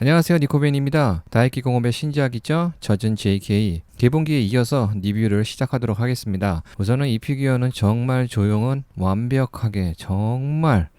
안녕하세요, 니코벤입니다. 다이키 공업의 신작이죠. 젖은 JK 개봉기에 이어서 리뷰를 시작하도록 하겠습니다. 우선은 이 피규어는 정말 조용은 완벽하게 정말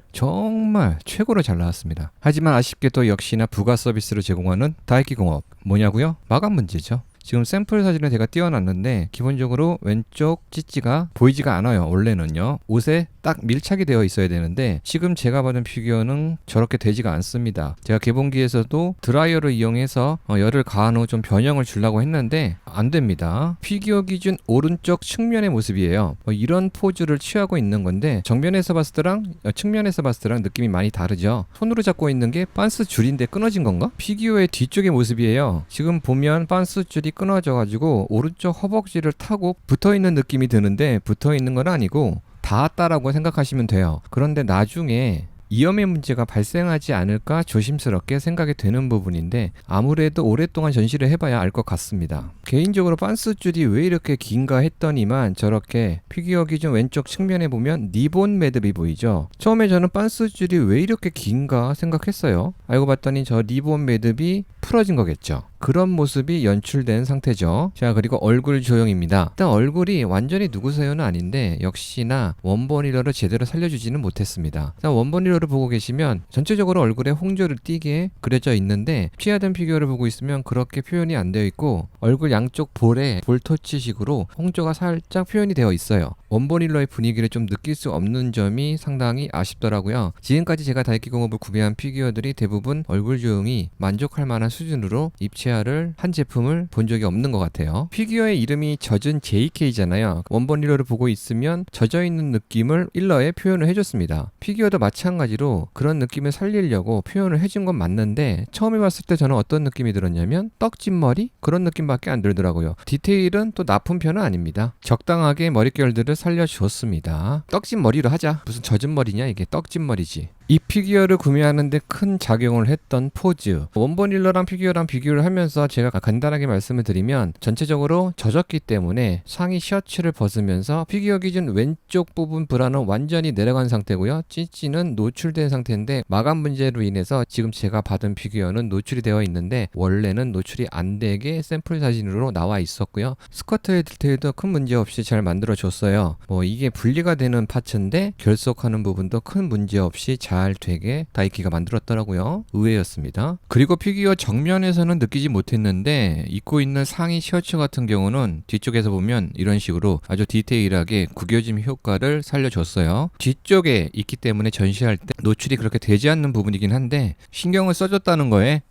최고로 잘 나왔습니다. 하지만 아쉽게도 역시나 부가 서비스를 제공하는 다이키 공업 뭐냐고요? 마감 문제죠. 지금 샘플 사진을 제가 띄워놨는데 기본적으로 왼쪽 찌찌가 보이지가 않아요. 원래는요. 옷에 딱 밀착이 되어 있어야 되는데 지금 제가 받은 피규어는 저렇게 되지가 않습니다. 제가 개봉기에서도 드라이어를 이용해서 열을 가한 후 좀 변형을 주려고 했는데 안 됩니다. 피규어 기준 오른쪽 측면의 모습이에요. 이런 포즈를 취하고 있는 건데 정면에서 봤을 때랑 측면에서 봤을 때랑 느낌이 많이 다르죠. 손으로 잡고 있는 게 빤스 줄인데 끊어진 건가? 피규어의 뒤쪽의 모습이에요. 지금 보면 빤스 줄이 끊어져 가지고 오른쪽 허벅지를 타고 붙어있는 느낌이 드는데 붙어있는 건 아니고 닿았다라고 생각하시면 돼요. 그런데 나중에 이염의 문제가 발생하지 않을까 조심스럽게 생각이 되는 부분인데 아무래도 오랫동안 전시를 해봐야 알 것 같습니다. 개인적으로 빤스 줄이 왜 이렇게 긴가 했더니만 저렇게 피규어 기준 왼쪽 측면에 보면 리본 매듭이 보이죠. 처음에 저는 빤스 줄이 왜 이렇게 긴가 생각했어요. 알고 봤더니 저 리본 매듭이 풀어진 거겠죠. 그런 모습이 연출된 상태죠. 자, 그리고 얼굴 조형입니다. 일단 얼굴이 완전히 누구세요는 아닌데 역시나 원본일러를 제대로 살려주지는 못했습니다. 자, 원본일러를 보고 계시면 전체적으로 얼굴에 홍조를 띠게 그려져 있는데 피하던 피규어를 보고 있으면 그렇게 표현이 안 되어 있고 얼굴 양쪽 볼에 볼터치식으로 홍조가 살짝 표현이 되어 있어요. 원본일러의 분위기를 좀 느낄 수 없는 점이 상당히 아쉽더라고요. 지금까지 제가 다이키 공업을 구매한 피규어들이 대부분 얼굴 조형이 만족할 만한 수준으로 입체화를 한 제품을 본 적이 없는 것 같아요. 피규어의 이름이 젖은 JK잖아요. 원본 일러를 보고 있으면 젖어있는 느낌을 일러에 표현을 해줬습니다. 피규어도 마찬가지로 그런 느낌을 살리려고 표현을 해준 건 맞는데 처음에 봤을 때 저는 어떤 느낌이 들었냐면 떡진머리? 그런 느낌밖에 안 들더라고요. 디테일은 또 나쁜 편은 아닙니다. 적당하게 머릿결들을 살려주었습니다. 떡진머리로 하자. 무슨 젖은 머리냐 이게 떡진머리지. 이 피규어를 구매하는데 큰 작용을 했던 포즈. 원본일러랑 피규어랑 비교를 하면서 제가 간단하게 말씀을 드리면 전체적으로 젖었기 때문에 상의 셔츠를 벗으면서 피규어 기준 왼쪽 부분 브라는 완전히 내려간 상태고요. 찌찌는 노출된 상태인데 마감 문제로 인해서 지금 제가 받은 피규어는 노출이 되어 있는데 원래는 노출이 안 되게 샘플 사진으로 나와 있었고요. 스커트의 디테일도 큰 문제 없이 잘 만들어 줬어요. 이게 분리가 되는 파츠인데 결속하는 부분도 큰 문제 없이 잘 되게 다이키가 만들었더라고요. 의외였습니다. 그리고 피규어 정면에서는 느끼지 못했는데 입고 있는 상의 셔츠 같은 경우는 뒤쪽에서 보면 이런 식으로 아주 디테일하게 구겨짐 효과를 살려줬어요. 뒤쪽에 있기 때문에 전시할 때 노출이 그렇게 되지 않는 부분이긴 한데 신경을 써줬다는 거에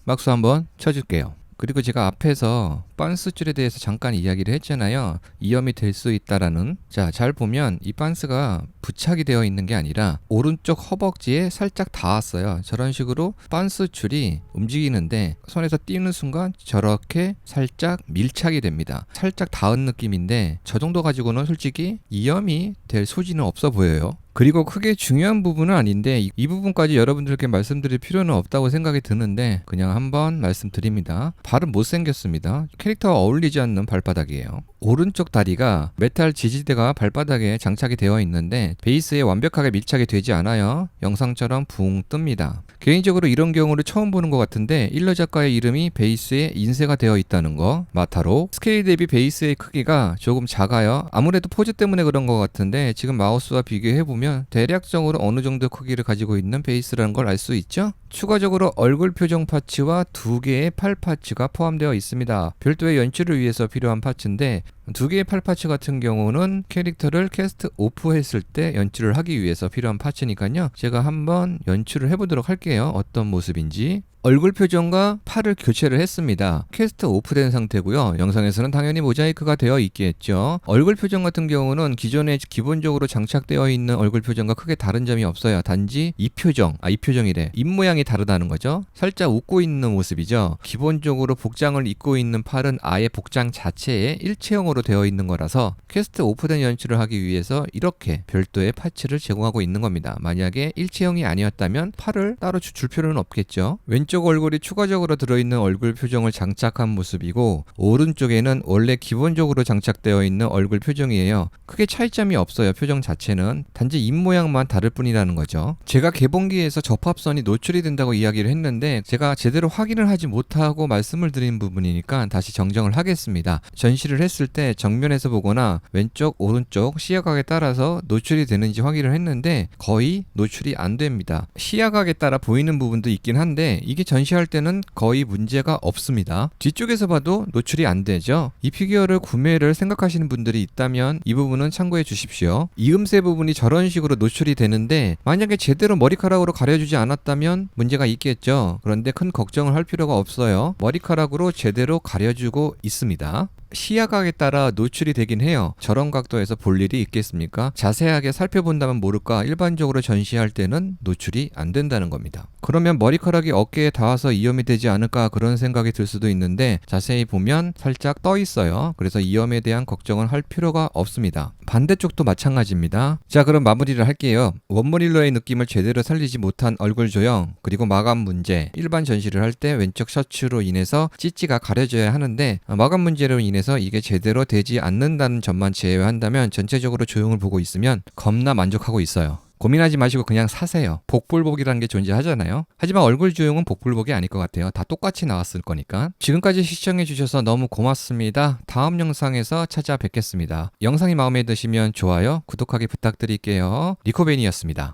박수 한번 쳐줄게요. 그리고 제가 앞에서 빤스줄에 대해서 잠깐 이야기를 했잖아요. 이염이 될 수 있다라는. 자, 잘 보면 이 빤스가 부착이 되어 있는 게 아니라 오른쪽 허벅지에 살짝 닿았어요. 저런 식으로 빤스줄이 움직이는데 손에서 띄는 순간 저렇게 살짝 밀착이 됩니다. 살짝 닿은 느낌인데 저 정도 가지고는 솔직히 이염이 될 소지는 없어 보여요. 그리고 크게 중요한 부분은 아닌데 이 부분까지 여러분들께 말씀드릴 필요는 없다고 생각이 드는데 그냥 한번 말씀드립니다. 발은 못생겼습니다. 캐릭터와 어울리지 않는 발바닥이에요. 오른쪽 다리가 메탈 지지대가 발바닥에 장착이 되어 있는데 베이스에 완벽하게 밀착이 되지 않아요. 영상처럼 붕 뜹니다. 개인적으로 이런 경우를 처음 보는 것 같은데 일러 작가의 이름이 베이스에 인쇄가 되어 있다는 거. 마타로 스케일 대비 베이스의 크기가 조금 작아요. 아무래도 포즈 때문에 그런 것 같은데 지금 마우스와 비교해보면 대략적으로 어느 정도 크기를 가지고 있는 베이스라는 걸 알 수 있죠. 추가적으로 얼굴 표정 파츠와 2개의 팔 파츠가 포함되어 있습니다. 별도의 연출을 위해서 필요한 파츠인데 2개의 팔 파츠 같은 경우는 캐릭터를 캐스트 오프 했을 때 연출을 하기 위해서 필요한 파츠니까요. 제가 한번 연출을 해보도록 할게요. 어떤 모습인지. 얼굴 표정과 팔을 교체를 했습니다. 캐스트 오프된 상태고요. 영상에서는 당연히 모자이크가 되어 있겠죠. 얼굴 표정 같은 경우는 기존에 기본적으로 장착되어 있는 얼굴 표정과 크게 다른 점이 없어요. 단지 이 표정이래. 입모양이 다르다는 거죠. 살짝 웃고 있는 모습이죠. 기본적으로 복장을 입고 있는 팔은 아예 복장 자체에 일체형으로 일체형으로 되어 있는 거라서 퀘스트 오프된 연출을 하기 위해서 이렇게 별도의 파츠를 제공하고 있는 겁니다. 만약에 일체형이 아니었다면 팔을 따로 줄 필요는 없겠죠. 왼쪽 얼굴이 추가적으로 들어있는 얼굴 표정을 장착한 모습이고 오른쪽에는 원래 기본적으로 장착되어 있는 얼굴 표정이에요. 크게 차이점이 없어요. 표정 자체는 단지 입 모양만 다를 뿐이라는 거죠. 제가 개봉기에서 접합선이 노출이 된다고 이야기를 했는데 제가 제대로 확인을 하지 못하고 말씀을 드린 부분이니까 다시 정정을 하겠습니다. 전시를 했을 때 정면에서 보거나 왼쪽 오른쪽 시야각에 따라서 노출이 되는지 확인을 했는데 거의 노출이 안 됩니다. 시야각에 따라 보이는 부분도 있긴 한데 이게 전시할 때는 거의 문제가 없습니다. 뒤쪽에서 봐도 노출이 안 되죠. 이 피규어를 구매를 생각하시는 분들이 있다면 이 부분은 참고해 주십시오. 이음새 부분이 저런 식으로 노출이 되는데 만약에 제대로 머리카락으로 가려주지 않았다면 문제가 있겠죠. 그런데 큰 걱정을 할 필요가 없어요. 머리카락으로 제대로 가려주고 있습니다. 시야각에 따라 노출이 되긴 해요. 저런 각도에서 볼 일이 있겠습니까? 자세하게 살펴본다면 모를까 일반적으로 전시할 때는 노출이 안 된다는 겁니다. 그러면 머리카락이 어깨에 닿아서 위험이 되지 않을까 그런 생각이 들 수도 있는데 자세히 보면 살짝 떠 있어요. 그래서 위험에 대한 걱정을 할 필요가 없습니다. 반대쪽도 마찬가지입니다. 자, 그럼 마무리를 할게요. 원모닐러의 느낌을 제대로 살리지 못한 얼굴 조형, 그리고 마감 문제. 일반 전시를 할 때 왼쪽 셔츠로 인해서 찌찌가 가려져야 하는데 마감 문제로 인해서 이게 제대로 되지 않는다는 점만 제외한다면 전체적으로 조형을 보고 있으면 겁나 만족하고 있어요. 고민하지 마시고 그냥 사세요. 복불복이라는 게 존재하잖아요. 하지만 얼굴 조형은 복불복이 아닐 것 같아요. 다 똑같이 나왔을 거니까. 지금까지 시청해주셔서 너무 고맙습니다. 다음 영상에서 찾아뵙겠습니다. 영상이 마음에 드시면 좋아요, 구독하기 부탁드릴게요. 리코벤이었습니다.